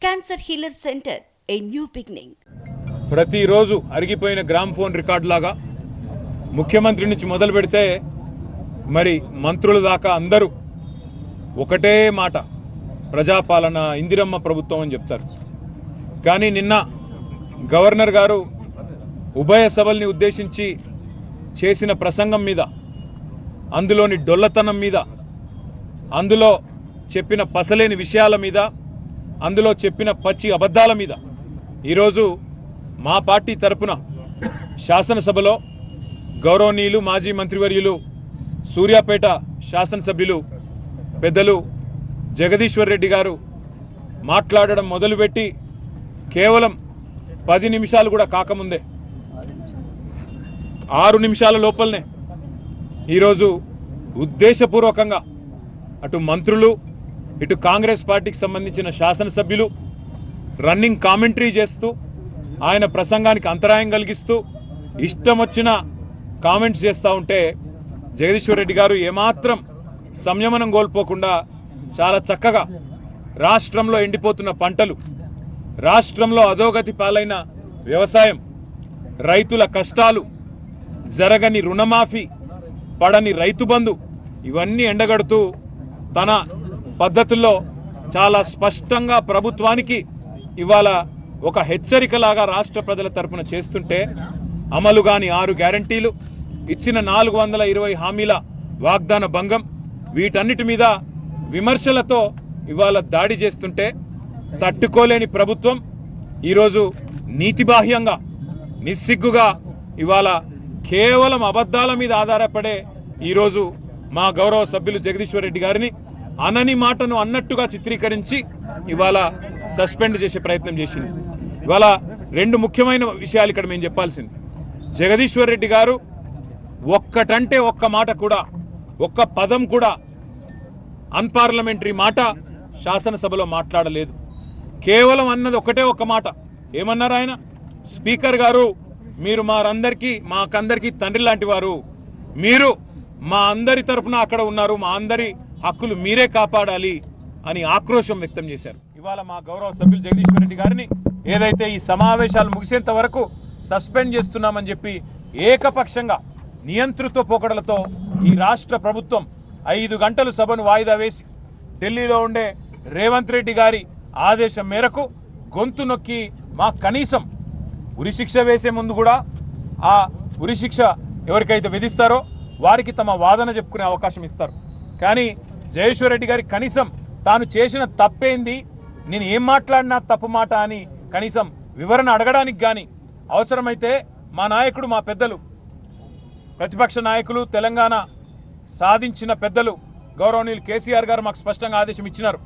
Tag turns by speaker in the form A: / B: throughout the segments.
A: Cancer healer centre, a new beginning.
B: ప్రతిరోజు అరిగిపోయిన gram phone record లాగా ముఖ్యమంత్రి నుంచి మొదలు పెడితే మరి మంత్రుల దాకా అందరూ ఒకటే మాట, ప్రజాపాలన, ఇందిరమ్మ ప్రభుత్వం అని చెప్తారు. కానీ నిన్న గవర్నర్ గారు ఉభయ సభల్ని ఉద్దేశించి చేసిన ప్రసంగం మీద, అందులోని డొల్లతనం మీద, అందులో చెప్పిన పసలేని విషయాల మీద, అందులో చెప్పిన పచ్చి అబద్ధాల మీద ఈరోజు మా పార్టీ తరపున శాసనసభలో గౌరవనీయులు మాజీ మంత్రివర్యులు సూర్యాపేట శాసనసభ్యులు పెద్దలు జగదీశ్వర్ రెడ్డి గారు మాట్లాడడం మొదలుపెట్టి కేవలం 10 నిమిషాలు కూడా కాకముందే 6 నిమిషాల లోపలనే ఈరోజు ఉద్దేశపూర్వకంగా అటు మంత్రులు, ఇటు కాంగ్రెస్ పార్టీకి సంబంధించిన శాసనసభ్యులు రన్నింగ్ కామెంటరీ చేస్తూ, ఆయన ప్రసంగానికి అంతరాయం కలిగిస్తూ, ఇష్టం వచ్చిన కామెంట్స్ చేస్తూ ఉంటే జగదీశ్వర్ రెడ్డి గారు ఏమాత్రం సంయమనం కోల్పోకుండా చాలా చక్కగా రాష్ట్రంలో ఎండిపోతున్న పంటలు, రాష్ట్రంలో అధోగతి పాలైన వ్యవసాయం, రైతుల కష్టాలు, జరగని రుణమాఫీ, పడని రైతు బంధు, ఇవన్నీ ఎండగడుతూ తన పద్ధతుల్లో చాలా స్పష్టంగా ప్రభుత్వానికి ఇవాళ ఒక హెచ్చరికలాగా రాష్ట్ర ప్రజల తరపున చేస్తుంటే, అమలు కాని 6 గ్యారంటీలు, ఇచ్చిన 420 హామీల వాగ్దాన భంగం, వీటన్నిటి మీద విమర్శలతో ఇవాళ దాడి చేస్తుంటే తట్టుకోలేని ప్రభుత్వం ఈరోజు నీతిబాహ్యంగా, నిస్సిగ్గుగా ఇవాళ కేవలం అబద్ధాల మీద ఆధారపడే ఈరోజు మా గౌరవ సభ్యులు జగదీశ్వర్ రెడ్డి గారిని అనని మాటను అన్నట్టుగా చిత్రీకరించి ఇవాళ సస్పెండ్ చేసే ప్రయత్నం చేసింది. ఇవాళ 2 ముఖ్యమైన విషయాలు ఇక్కడ మేము చెప్పాల్సింది. జగదీశ్వర్ రెడ్డి గారు ఒక్కటంటే ఒక్క మాట కూడా, ఒక్క పదం కూడా అన్పార్లమెంటరీ మాట శాసనసభలో మాట్లాడలేదు. కేవలం అన్నది ఒకటే ఒక్క మాట. ఏమన్నారు ఆయన? స్పీకర్ గారు, మీరు మాకందరికీ తండ్రి లాంటి వారు, మీరు మా అందరి తరపున అక్కడ ఉన్నారు, మా అందరి హక్కులు మీరే కాపాడాలి అని ఆక్రోశం వ్యక్తం చేశారు. ఇవాళ మా గౌరవ సభ్యులు జగదీశ్వర్ రెడ్డి గారిని ఏదైతే ఈ సమావేశాలు ముగిసేంత వరకు సస్పెండ్ చేస్తున్నామని చెప్పి ఏకపక్షంగా నియంతృత్వ పోకడలతో ఈ రాష్ట్ర ప్రభుత్వం 5 గంటలు సభను వాయిదా వేసి ఢిల్లీలో ఉండే రేవంత్ రెడ్డి గారి ఆదేశం మేరకు గొంతు నొక్కి మా కనీసం ఉరిశిక్ష వేసే ముందు కూడా ఆ ఉరిశిక్ష ఎవరికైతే విధిస్తారో వారికి తమ వాదన చెప్పుకునే అవకాశం ఇస్తారు. కానీ జగదీశ్వర్ రెడ్డి గారికి కనీసం తాను చేసిన తప్పేంది, నేను ఏం మాట్లాడినా తప్పు మాట అని కనీసం వివరణ అడగడానికి కానీ, అవసరమైతే మా నాయకుడు, మా పెద్దలు, ప్రతిపక్ష నాయకులు, తెలంగాణ సాధించిన పెద్దలు గౌరవనీయులు కేసీఆర్ గారు మాకు స్పష్టంగా ఆదేశం ఇచ్చినారు.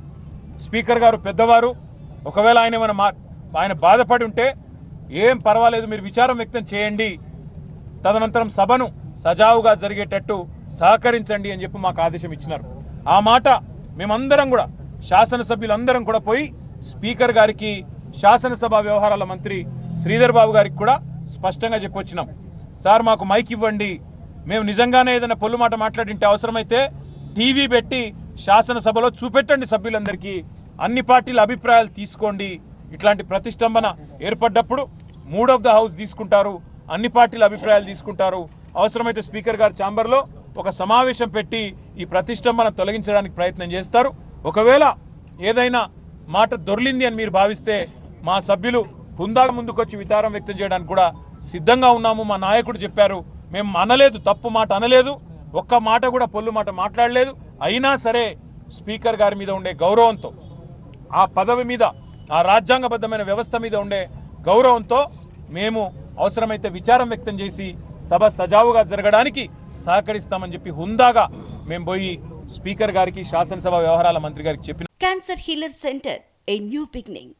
B: స్పీకర్ గారు పెద్దవారు, ఒకవేళ ఆయన బాధపడి ఉంటే ఏం పర్వాలేదు, మీరు విచారం వ్యక్తం చేయండి, తదనంతరం సభను సజావుగా జరిగేటట్టు సహకరించండి అని చెప్పి మాకు ఆదేశం ఇచ్చినారు. ఆ మాట మేమందరం కూడా, శాసనసభ్యులందరం కూడా పోయి స్పీకర్ గారికి, శాసనసభ వ్యవహారాల మంత్రి శ్రీధర్ బాబు గారికి కూడా స్పష్టంగా చెప్పొచ్చినాం. సార్, మాకు మైక్ ఇవ్వండి, మేము నిజంగానే ఏదైనా పొల్లు మాట మాట్లాడింటే అవసరమైతే టీవీ పెట్టి శాసనసభలో చూపెట్టండి సభ్యులందరికీ, అన్ని పార్టీల అభిప్రాయాలు తీసుకోండి. ఇట్లాంటి ప్రతిష్టంభన ఏర్పడ్డప్పుడు 3 ఆఫ్ ద హౌస్ తీసుకుంటారు, అన్ని పార్టీల అభిప్రాయాలు తీసుకుంటారు. అవసరమైతే స్పీకర్ గారి ఛాంబర్లో ఒక సమావేశం పెట్టి ఈ ప్రతిష్టంభన తొలగించడానికి ప్రయత్నం చేస్తారు. ఒకవేళ ఏదైనా మాట దొర్లింది అని మీరు భావిస్తే మా సభ్యులు హుందాగా ముందుకొచ్చి విచారం వ్యక్తం చేయడానికి కూడా సిద్ధంగా ఉన్నాము. మా నాయకుడు చెప్పారు, మేము అనలేదు, తప్పు మాట అనలేదు, ఒక్క మాట కూడా పొల్లు మాట మాట్లాడలేదు. అయినా సరే స్పీకర్ గారి మీద ఉండే గౌరవంతో, ఆ పదవి మీద, ఆ రాజ్యాంగబద్ధమైన వ్యవస్థ మీద ఉండే గౌరవంతో మేము అవసరమైతే విచారం వ్యక్తం చేసి సభ సజావుగా జరగడానికి సహకరిస్తామని చెప్పి హుందాగా మేము పోయి స్పీకర్ గారికి, శాసనసభ వ్యవహారాల మంత్రి గారికి చెప్పిన
A: cancer healer centre, a new beginning.